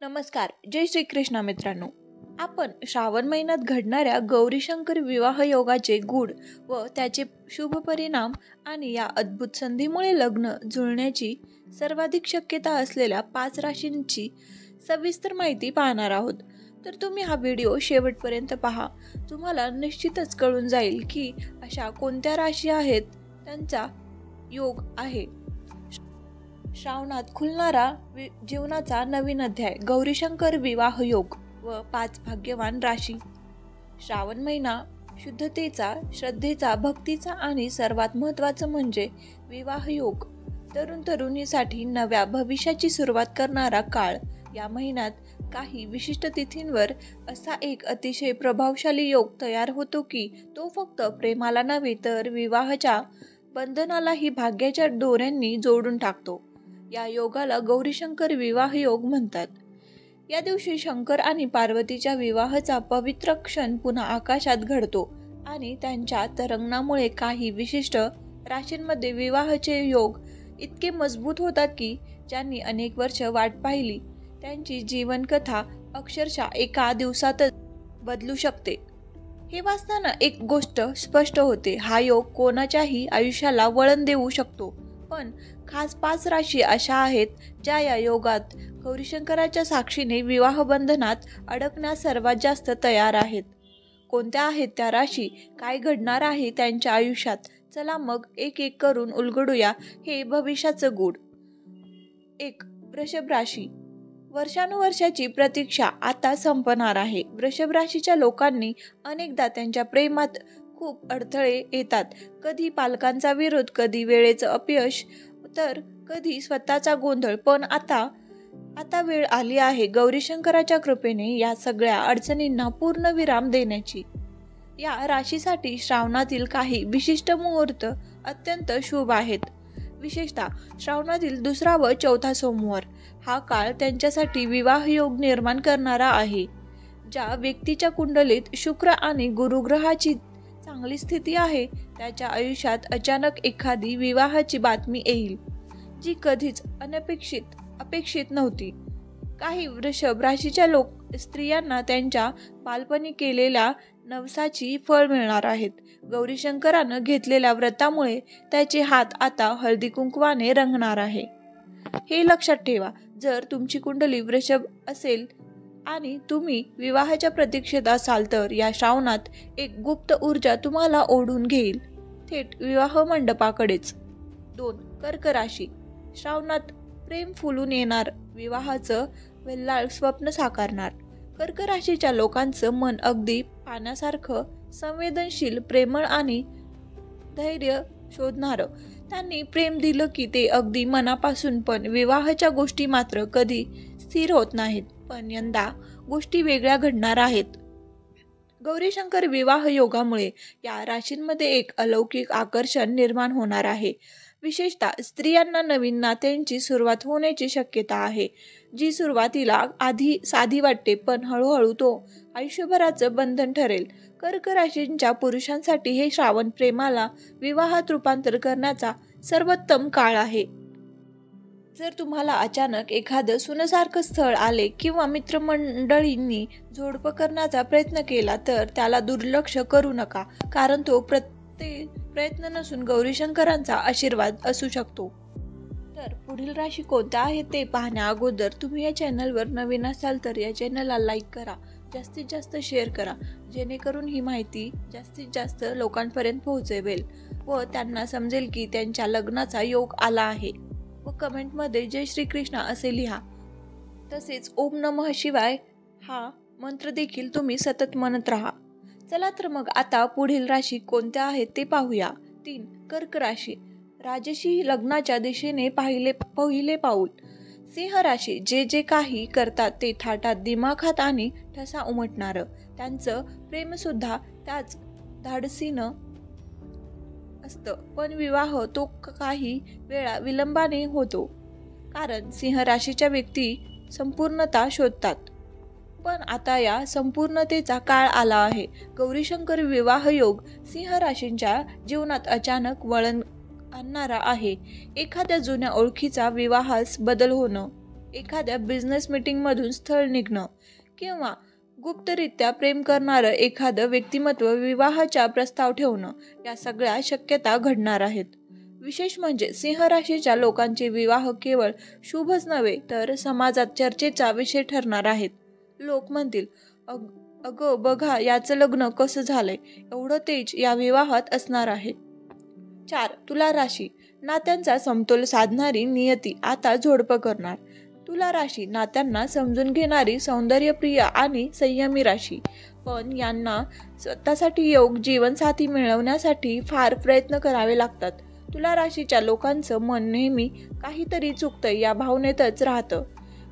नमस्कार. जय श्री कृष्ण मित्रांनो. आपण श्रावण महिन्यात घडणाऱ्या गौरीशंकर विवाह योगाचे गूढ व त्याचे शुभ परिणाम आणि या अद्भुत संधीमुळे लग्न जुळण्याची सर्वाधिक शक्यता असलेल्या 5 राशींची सविस्तर माहिती पाहणार आहोत. तर तुम्ही हा व्हिडिओ शेवटपर्यंत पहा. तुम्हाला निश्चितच कळून जाईल की अशा कोणत्या राशी आहेत त्यांचा योग आहे. श्रावणात खुलणारा जीवनाचा नवीन अध्याय, गौरीशंकर विवाह योग व 5 भाग्यवान राशी. श्रावण महिना शुद्धतेचा, श्रद्धेचा, भक्तीचा आणि सर्वात महत्त्वाचं म्हणजे विवाह योग. तरुण तरुणीसाठी नव्या भविष्याची सुरुवात करणारा काळ. या महिन्यात काही विशिष्ट तिथींवर असा एक अतिशय प्रभावशाली योग तयार होतो की तो फक्त प्रेमाला नव्हे तर विवाहाच्या बंधनालाही भाग्याच्या दोऱ्यांनी जोडून टाकतो. या योगाला गौरीशंकर विवाह योग म्हणतात. या दिवशी शंकर आणि पार्वतीच्या विवाहाचा पवित्र क्षण पुन्हा आकाशात घडतो आणि त्यांच्या तरंगणामुळे काही विशिष्ट राशींमध्ये विवाहाचे योग इतके मजबूत होतात की ज्यांनी अनेक वर्ष वाट पाहिली त्यांची जीवनकथा अक्षरशः एका दिवसातच बदलू शकते. हे वाचताना एक गोष्ट स्पष्ट होते, हा योग कोणाच्याही आयुष्याला वळण देऊ शकतो. पण खास 5 राशी अशा आहेत ज्या या योगात गौरीशंकराच्या साक्षीने विवाह बंधनात अडकण्यास सर्वात जास्त तयार आहेत. कोणत्या आहेत त्या राशी, काय घडणार आहे त्यांच्या आयुष्यात, चला मग एक एक करून उलगडूया हे भविष्याचं गूढ. 1. वृषभ राशी. वर्षानुवर्षाची प्रतीक्षा आता संपणार आहे. वृषभ राशीच्या लोकांनी अनेकदा त्यांच्या प्रेमात खूप अडथळे येतात. कधी पालकांचा विरोध, कधी वेळेचं अपयश, तर कधी स्वतःचा गोंधळ. पण आता वेळ आली आहे गौरीशंकराच्या कृपेने या सगळ्या अडचणींना पूर्ण विराम देण्याची. या राशीसाठी श्रावणातील काही विशिष्ट मुहूर्त अत्यंत शुभ आहेत. विशेषतः श्रावणातील 2रा व 4था सोमवार हा काळ त्यांच्यासाठी विवाह योग निर्माण करणारा आहे. ज्या व्यक्तीच्या कुंडलीत शुक्र आणि गुरुग्रहाची चांगली स्थिती आहे त्याच्या आयुष्यात अचानक एखादी विवाहाची बातमी येईल जी कधीच अपेक्षित नव्हती. काही वृषभ राशीच्या स्त्रियांना त्यांच्या बालपणी केलेल्या नवसाची फळ मिळणार आहेत. गौरीशंकरानं घेतलेल्या व्रतामुळे त्याचे हात आता हळदी कुंकवाने रंगणार आहे. हे लक्षात ठेवा, जर तुमची कुंडली वृषभ असेल आणि तुम्ही विवाहाच्या प्रतीक्षेत असाल तर या श्रावणात एक गुप्त ऊर्जा तुम्हाला ओढून घेईल थेट विवाह मंडपाकडेच. 2. कर्क राशी. श्रावणात प्रेम फुलून येणार, विवाहाचं वेल्हाळ स्वप्न साकारणार. कर्क राशीच्या लोकांचं मन अगदी पाण्यासारखं संवेदनशील, प्रेमळ आणि धैर्य शोधणारं. त्यांनी प्रेम दिलं की ते अगदी मनापासून. पण विवाहाच्या गोष्टी मात्र कधी स्थिर होत नाहीत. पण यंदा गोष्टी वेगळ्या घडणार आहेत. गौरीशंकर विवाह योगामुळे या राशींमध्ये एक अलौकिक आकर्षण निर्माण होणार आहे. विशेषतः स्त्रियांना नवीन नात्यांची सुरुवात होण्याची शक्यता आहे, जी सुरुवातीला आधी साधी वाटते पण हळूहळू तो आयुष्यभराचं बंधन ठरेल. कर्क राशींच्या पुरुषांसाठी हे श्रावण प्रेमाला विवाहात रूपांतर करण्याचा सर्वोत्तम काळ आहे. जर तुम्हाला अचानक एखादं सुनेसारखं स्थळ आले किंवा मित्रमंडळींनी जोडपं करण्याचा प्रयत्न केला तर त्याला दुर्लक्ष करू नका, कारण तो प्रयत्न नसून गौरीशंकरांचा आशीर्वाद असू शकतो. तर पुढील राशी कोणत्या आहेत ते पाहण्या अगोदर तुम्ही या चॅनलवर नवीन असाल तर या चॅनलला लाईक करा, जास्तीत जास्त शेअर करा, जेणेकरून ही माहिती जास्तीत जास्त लोकांपर्यंत पोहोचवेल व त्यांना समजेल की त्यांच्या लग्नाचा योग आला आहे. व कमेंटमध्ये जय श्री कृष्ण असे लिहा. तसेच ओम नमः शिवाय हा मंत्र देखील तुम्ही सतत म्हणत राहा. चला तर मग आता पुढील राशी कोणत्या आहेत ते पाहूया. 3. कर्क राशी. राजशी लग्नाच्या दिशेने पहिले पाऊल. सिंह राशी. जे काही करतात ते थाटात, दिमाखात आणि ठसा उमटणारं. त्यांचं प्रेम सुद्धा त्याच धाडसीनं असतं. पण विवाह तो काही वेळा विलंबाने होतो, कारण सिंह राशीच्या व्यक्ती संपूर्णता शोधतात. पण आता या संपूर्णतेचा काळ आला आहे. गौरीशंकर विवाह योग सिंह राशींच्या जीवनात अचानक वळण आणणारा आहे. एखाद्या जुन्या ओळखीचा विवाहास बदल होणं, एखाद्या बिझनेस मीटिंगमधून स्थळ निघणं किंवा गुप्तरित्या प्रेम करणारं एखादं व्यक्तिमत्व विवाहाचा प्रस्ताव ठेवणं या सगळ्या शक्यता घडणार आहेत. विशेष म्हणजे सिंह राशीच्या लोकांचे विवाह केवळ शुभच नव्हे तर समाजात चर्चेचा विषय ठरणार आहेत. लोक म्हणतील, अगं बघा याचं लग्न कसं झालंय, एवढं तेज या विवाहात असणार आहे. 4. तुला राशी. नात्यांचा समतोल साधणारी नियती आता झोडपं करणार. तुला राशी नात्यांना समजून घेणारी सौंदर्यप्रिय आणि संयमी राशी, पण यांना स्वतःसाठी योग्य जीवनसाथी मिळवण्यासाठी फार प्रयत्न करावे लागतात. तुला राशीच्या लोकांचं मन नेहमी काहीतरी चुकतंय या भावनेतच राहतं,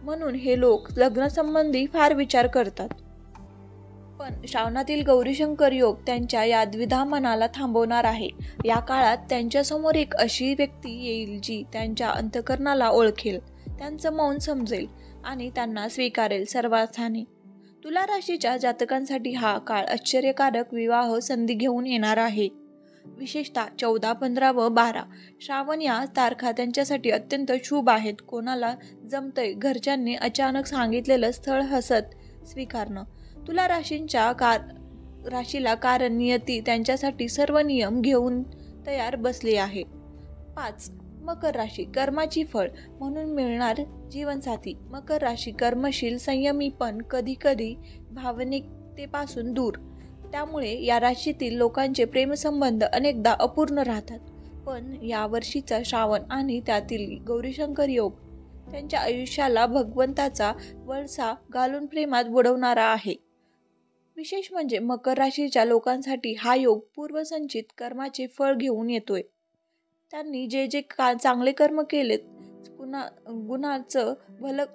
म्हणून हे लोक लग्नासंबंधी फार विचार करतात. पण श्रावणातील गौरीशंकर योग त्यांच्या या द्विधा मनाला थांबवणार आहे. या काळात त्यांच्यासमोर एक अशी व्यक्ती येईल जी त्यांच्या अंतःकरणाला ओळखेल, त्यांचं मौन समजेल आणि त्यांना स्वीकारेल सर्वार्थाने. तुला राशीच्या जातकांसाठी हा काळ आश्चर्यकारक विवाह संधी घेऊन येणार आहे. विशेषतः 14, 15 व 12 श्रावण या तारखा त्यांच्यासाठी अत्यंत शुभ आहेत. कोणाला जमतंय घरच्यांनी अचानक सांगितलेलं स्थळ हसत स्वीकारणं. तुला राशीला कारण नियती त्यांच्यासाठी सर्व नियम घेऊन तयार बसली आहे. 5. मकर राशी. कर्माची फळ म्हणून मिळणार जीवनसाथी. मकर राशी कर्मशील, संयमी पण कधीकधी भावनिकतेपासून दूर. त्यामुळे या राशीतील लोकांचे प्रेमसंबंध अनेकदा अपूर्ण राहतात. पण या वर्षीचा श्रावण आणि त्यातील गौरीशंकर योग त्यांच्या आयुष्याला भगवंताचा वळसा घालून प्रेमात बुडवणारा आहे. विशेष म्हणजे मकर राशीच्या लोकांसाठी हा योग पूर्वसंचित कर्माचे फळ घेऊन येतोय. त्यांनी जे चांगले कर्म केलेत,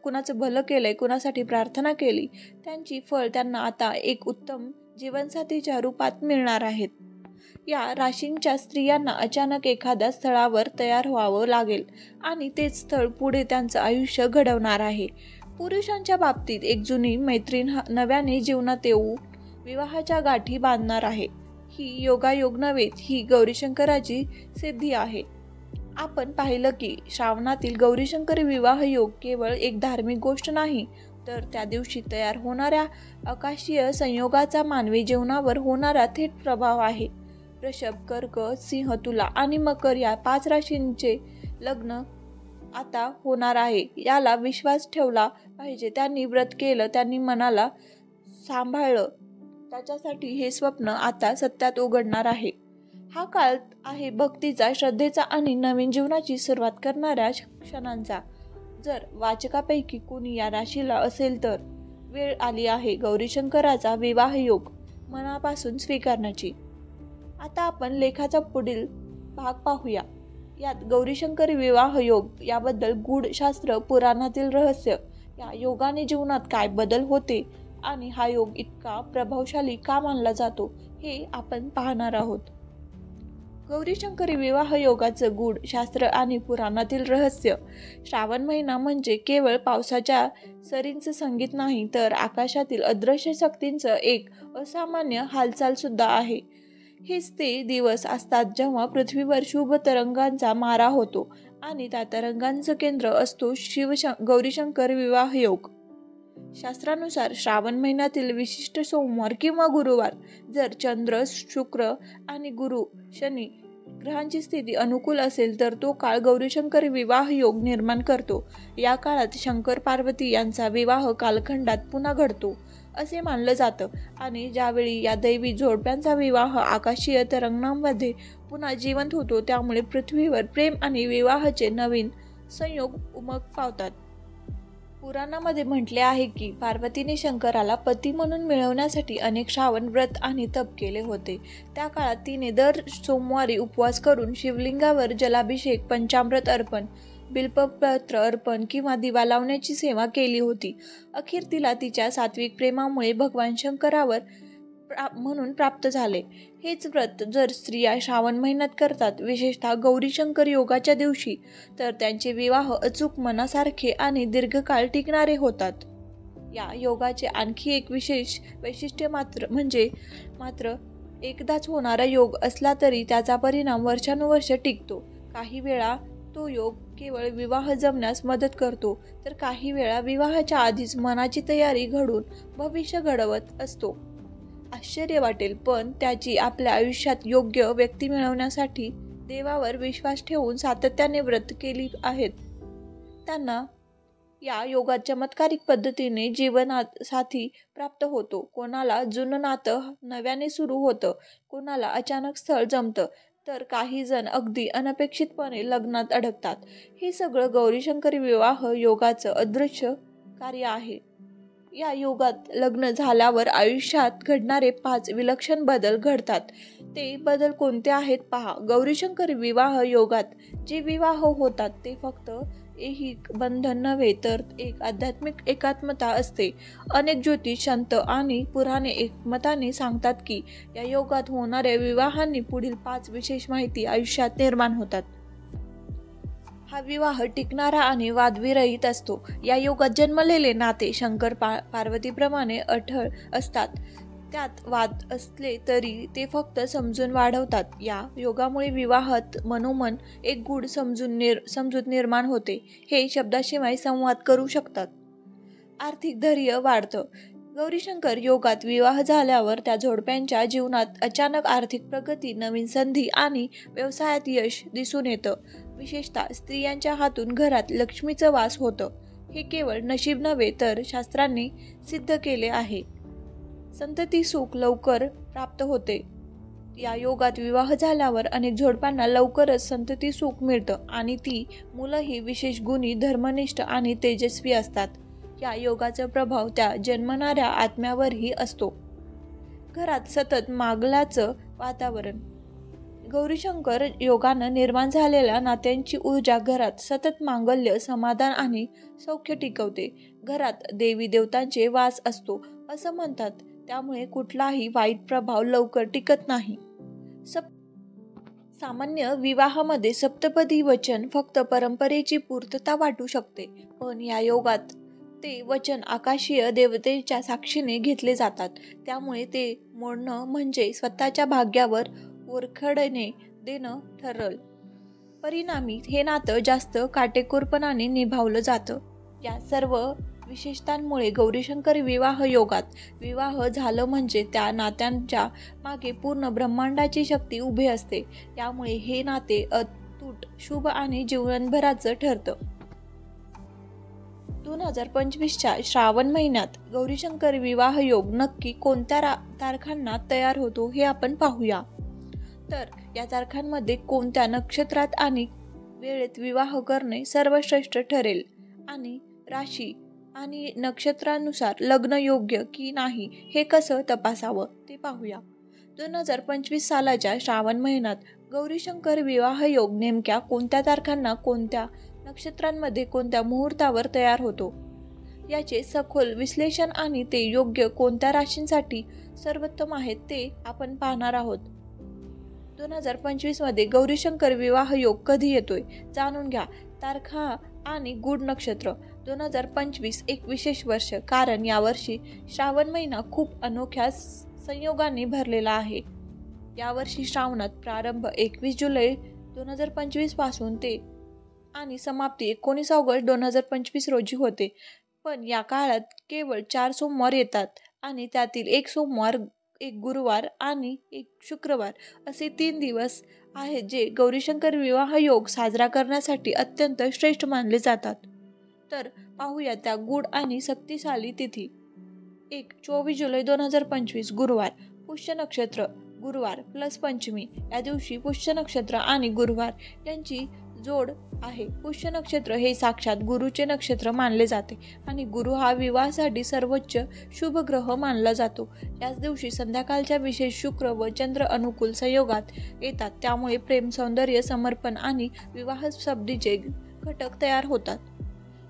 कुणाचं भलं केलंय, कुणासाठी प्रार्थना केली, त्यांची फळ त्यांना आता एक उत्तम जीवनसाथीच्या रूपात मिळणार आहेत. या राशींच्या स्त्रियांना अचानक एखाद्या स्थळावर तयार व्हावं लागेल आणि तेच स्थळ पुढे त्यांचं आयुष्य घडवणार आहे. पुरुषांच्या बाबतीत एक जुनी मैत्रीण नव्याने जीवनात येऊ विवाहाच्या गाठी बांधणार आहे. ही योगायोग नव्हे, ही गौरीशंकराची सिद्धी आहे. आपण पाहिलं की श्रावणातील गौरीशंकर विवाह योग केवळ एक धार्मिक गोष्ट नाही, तर त्या दिवशी तयार होणाऱ्या आकाशीय संयोगाचा मानवी जीवनावर होणारा थेट प्रभाव आहे. वृषभ, कर्क, सिंह, तुला आणि मकर या 5 राशींचे लग्न आता होणार आहे. याला विश्वास ठेवला पाहिजे. त्यांनी व्रत केलं, त्यांनी मनाला सांभाळलं, त्याच्यासाठी हे स्वप्न आता सत्यात उघडणार आहे. हा काळ आहे भक्तीचा, श्रद्धेचा आणि नवीन जीवनाची सुरुवात करणाऱ्या क्षणांचा. जर वाचकापैकी कोणी या राशीला असेल तर वेळ आली आहे गौरीशंकराचा विवाह योग मनापासून स्वीकारण्याची. आता आपण लेखाचा पुढील भाग पाहूया. यात गौरीशंकर विवाह योग याबद्दल गूढ शास्त्र, पुराणातील रहस्य, या योगाने जीवनात काय बदल होते आणि हा योग इतका प्रभावशाली का मानला जातो हे आपण पाहणार आहोत. गौरीशंकर विवाह योगाचं गूढ शास्त्र आणि पुराणातील रहस्य. श्रावण महिना म्हणजे केवळ पावसाच्या सरींचं संगीत नाही, तर आकाशातील अदृश्य शक्तींचं एक असामान्य हालचाल सुद्धा आहे. हेच ते दिवस असतात जेव्हा पृथ्वीवर शुभ तरंगांचा मारा होतो आणि त्या तरंगांचं केंद्र असतो गौरीशंकर विवाह योग. शास्त्रानुसार श्रावण महिन्यातील विशिष्ट सोमवार किंवा गुरुवार जर चंद्र, शुक्र आणि गुरु, शनी ग्रहांची स्थिती अनुकूल असेल तर तो काळ गौरीशंकर विवाह योग निर्माण करतो. या काळात शंकर पार्वती यांचा विवाह कालखंडात पुन्हा घडतो असे मानलं जातं आणि ज्यावेळी या दैवी जोडप्यांचा विवाह आकाशीय तरंगांमध्ये पुन्हा जिवंत होतो, त्यामुळे पृथ्वीवर प्रेम आणि विवाहाचे नवीन संयोग उमग पावतात. पुराणामध्ये म्हटले आहे की पार्वतीने शंकराला पती म्हणून मिळवण्यासाठी अनेक श्रावण व्रत आणि तप केले होते. त्या काळात तिने दर सोमवारी उपवास करून शिवलिंगावर जलाभिषेक, पंचामृत अर्पण, बिल्वपत्र अर्पण किंवा दिवा लावण्याची सेवा केली होती. अखेर तिला तिच्या सात्विक प्रेमामुळे भगवान शंकरावर म्हणून प्राप्त झाले. हेच व्रत जर स्त्रिया श्रावण महिन्यात करतात, विशेषतः गौरीशंकर योगाच्या दिवशी, तर त्यांचे विवाह अचूक, मनासारखे आणि दीर्घकाळ टिकणारे होतात. या योगाचे आणखी एक विशेष वैशिष्ट्य मात्र एकदाच होणारा योग असला तरी त्याचा परिणाम वर्षानुवर्ष टिकतो. काही वेळा तो योग केवळ विवाह जमण्यास मदत करतो, तर काही वेळा विवाहाच्या आधीच मनाची तयारी घडून भविष्य घडवत असतो. आश्चर्य वाटेल, पण त्याची आपल्या आयुष्यात योग्य व्यक्ती मिळवण्यासाठी देवावर विश्वास ठेवून सातत्याने व्रत केली आहेत त्यांना या योगात चमत्कारिक पद्धतीने जीवनात साथी प्राप्त होतो. कोणाला जुनं नातं नव्याने सुरू होतं, कोणाला अचानक स्थळ जमतं, तर काही जण अगदी अनपेक्षितपणे लग्नात अडकतात. हे सगळं गौरीशंकर विवाह योगाचं अदृश्य कार्य आहे. या योगात लग्न झाल्यावर आयुष्यात घडणारे 5 विलक्षण बदल घडतात. ते बदल कोणते आहेत पहा. गौरीशंकर विवाह योगात जे विवाह होतात ते फक्त ऐहिक बंधन नव्हे, तर एक आध्यात्मिक एकात्मता असते. अनेक ज्योतिष संत आणि पुराणे एकमताने सांगतात की या योगात होणाऱ्या विवाहांनी पुढील 5 विशेष माहिती आयुष्यात निर्माण होतात. हा विवाह टिकणारा आणि वादविरहित असतो. या योगात जन्मलेले नाते शंकर पार्वतीप्रमाणे अढळ असतात. त्यात वाद असले तरी ते फक्त समजून वाढवतात. या योगामुळे विवाहात मनोमन एक गूढ समजूत निर्माण होते. हे शब्दाशिवाय संवाद करू शकतात. आर्थिक धैर्य वाढतं. गौरीशंकर योगात विवाह झाल्यावर त्या जोडप्यांच्या जीवनात अचानक आर्थिक प्रगती, नवीन संधी आणि व्यवसायात यश दिसून येतं. विशेषतः स्त्रियांच्या हातून घरात लक्ष्मीचं वास होतं. हे केवळ नशीब नव्हे, तर शास्त्रांनी सिद्ध केले आहे. संतती सुख लवकर प्राप्त होते. या योगात विवाह झाल्यावर अनेक जोडप्यांना लवकरच संतती सुख मिळतं आणि ती मुलंही विशेष गुणी, धर्मनिष्ठ आणि तेजस्वी असतात. या योगाचा प्रभाव त्या जन्मणाऱ्या आत्म्यावरही असतो. घरात सतत मागल्याचं वातावरण. गौरीशंकर योगानं निर्माण झालेल्या नात्यांची ऊर्जा घरात सतत मांगल्य, समाधान आणि सौख्य टिकवते. घरात देवी देवतांचे वास असतो असं म्हणतात, त्यामुळे कुठलाही वाईट प्रभाव लवकर टिकत नाही. सामान्य विवाहामध्ये सप्तपदी वचन फक्त परंपरेची पूर्तता वाटू शकते, पण या योगात ते वचन आकाशीय देवतेच्या साक्षीने घेतले जातात. त्यामुळे ते मोडणं म्हणजे स्वतःच्या भाग्यावर वरखडणे देणं ठरलं. परिणामी हे नातं जास्त काटेकोरपणाने निभावलं जातं. या सर्व विशेषतांमुळे गौरीशंकर विवाह योगात विवाह झालं म्हणजे त्या नात्यांच्या मागे पूर्ण ब्रह्मांडाची शक्ती उभी असते. त्यामुळे हे नाते अतूट, शुभ आणि जीवनभराचं ठरतं. 2025च्या श्रावण महिन्यात गौरीशंकर विवाह योग नक्की कोणत्या तारखांना तयार होतो हे आपण पाहूया. तर या तारखांमध्ये कोणत्या नक्षत्रात आणि वेळेत विवाह करणे सर्वश्रेष्ठ ठरेल आणि राशी आणि नक्षत्रानुसार लग्न योग्य की नाही हे कसं तपासावं ते पाहूया. 2025 सालाच्या श्रावण महिन्यात गौरीशंकर विवाह योग नेमक्या कोणत्या तारखांना, कोणत्या नक्षत्रांमध्ये, कोणत्या मुहूर्तावर तयार होतो याचे सखोल विश्लेषण आणि ते योग्य कोणत्या राशींसाठी सर्वोत्तम आहेत ते आपण पाहणार आहोत. 2025 मध्ये गौरीशंकर विवाह योग कधी येतोय जाणून घ्या. तारखा आणि गूढ नक्षत्र. 2025 एक विशेष वर्ष, कारण यावर्षी श्रावण महिना खूप अनोख्या संयोगाने भरलेला आहे. यावर्षी श्रावणात प्रारंभ 21 जुलै 2025 पासून ते आणि समाप्ती 19 ऑगस्ट 2025 रोजी होते. पण या काळात केवळ 4 सोमवार येतात आणि त्यातील एक सोमवार, एक गुरुवार आणि एक शुक्रवार असे 3 दिवस आहेत जे गौरीशंकर विवाह योग साजरा करण्यासाठी अत्यंत श्रेष्ठ मानले जातात. तर पाहूया त्या गूढ आणि शक्तिशाली तिथी. 24 जुलै 2025 गुरुवार, पुष्य नक्षत्र, गुरुवार प्लस पंचमी. या दिवशी पुष्य नक्षत्र आणि गुरुवार यांची जोड आहे. पुष्य नक्षत्र हे साक्षात गुरुचे नक्षत्र मानले जाते आणि गुरु हा विवाहासाठी सर्वोच्च शुभ ग्रह मानला जातो. याच दिवशी संध्याकाळच्या विशेष शुक्र व चंद्र अनुकूल संयोगात येतात. त्यामुळे प्रेम, सौंदर्य, समर्पण आणि विवाह शब्दीचे घटक तयार होतात.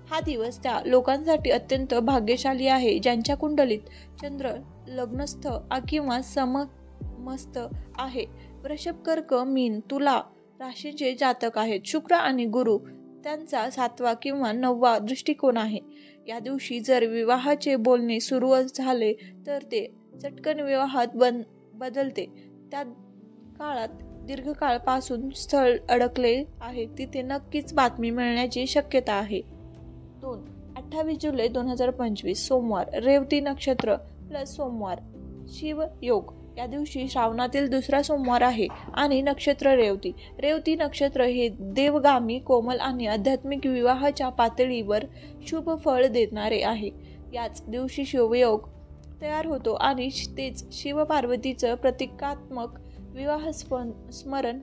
हा दिवस त्या लोकांसाठी अत्यंत भाग्यशाली आहे ज्यांच्या कुंडलीत चंद्र लग्नस्थ किंवा सममस्त आहे. वृषभ, कर्क, मीन, तुला राशीचे जातक आहेत. शुक्र आणि गुरु त्यांचा 7वा किंवा 9वा दृष्टिकोन आहे. या दिवशी जर विवाहाचे बोलणे सुरू झाले तर ते चटकन विवाहात बदलते. त्या काळात दीर्घकाळापासून स्थळ अडकले आहे तिथे नक्कीच बातमी मिळण्याची शक्यता आहे. 28 जुलै 2025 सोमवार, रेवती नक्षत्र प्लस सोमवार, शिव योग. या दिवशी श्रावणातील दुसरा सोमवार आहे आणि नक्षत्र रेवती. रेवती नक्षत्र हे देवगामी, कोमल आणि आध्यात्मिक विवाहाच्या पातळीवर शुभ फळ देणारे आहे. याच दिवशी शिवयोग तयार होतो आणि तेच शिवपार्वतीचं प्रतिकात्मक विवाह स्मरण.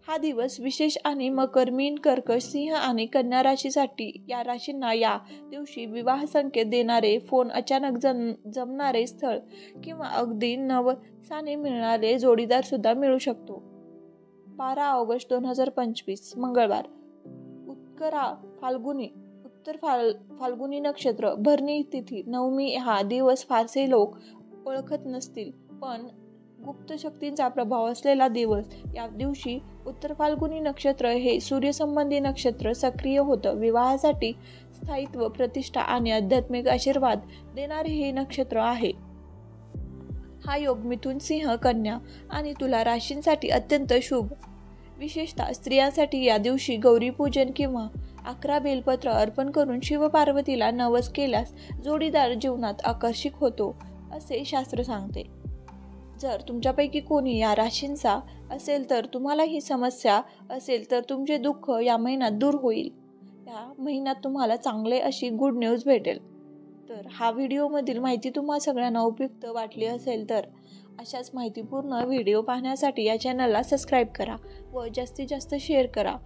हा दिवस विशेष आणि मकर, मीन, कर्कट, सिंह आणि कन्या राशीसाठी या राशींना या दिवशी विवाह संकेत देणारे फोन, अचानक जमणारे स्थळ किंवा अगदी नवसाने मिळणारे जोडीदार सुद्धा मिळू शकतो. 12 ऑगस्ट 2025 मंगळवार, उत्तर फाल्गुनी नक्षत्र, भरणी तिथी, नवमी. हा दिवस फारसे लोक ओळखत नसतील पण गुप्त शक्तींचा प्रभाव असलेला दिवस. या दिवशी उत्तर फाल्गुनी नक्षत्र हे सूर्यसंबंधी नक्षत्र सक्रिय होतं. विवाहासाठी स्थायित्व, प्रतिष्ठा आणि आध्यात्मिक आशीर्वाद देणारे हे नक्षत्र आहे. हा योग मिथुन, सिंह, कन्या आणि तुला राशींसाठी अत्यंत शुभ. विशेषतः स्त्रियांसाठी या दिवशी गौरीपूजन किंवा 11 बेलपत्र अर्पण करून शिवपार्वतीला नवस केल्यास जोडीदार जीवनात आकर्षित होतो असे शास्त्र सांगते. जर तुमच्यापैकी कोणी या राशींचा असेल तर तुम्हाला ही समस्या असेल तर तुमचे दुःख या महिन्यात दूर होईल. या महिन्यात तुम्हाला चांगले अशी गुड न्यूज भेटेल. तर हा व्हिडिओमधील माहिती तुम्हा सगळ्यांना उपयुक्त वाटली असेल तर अशाच माहितीपूर्ण व्हिडिओ पाहण्यासाठी या चॅनलला सबस्क्राईब करा व जास्तीत जास्त शेअर करा.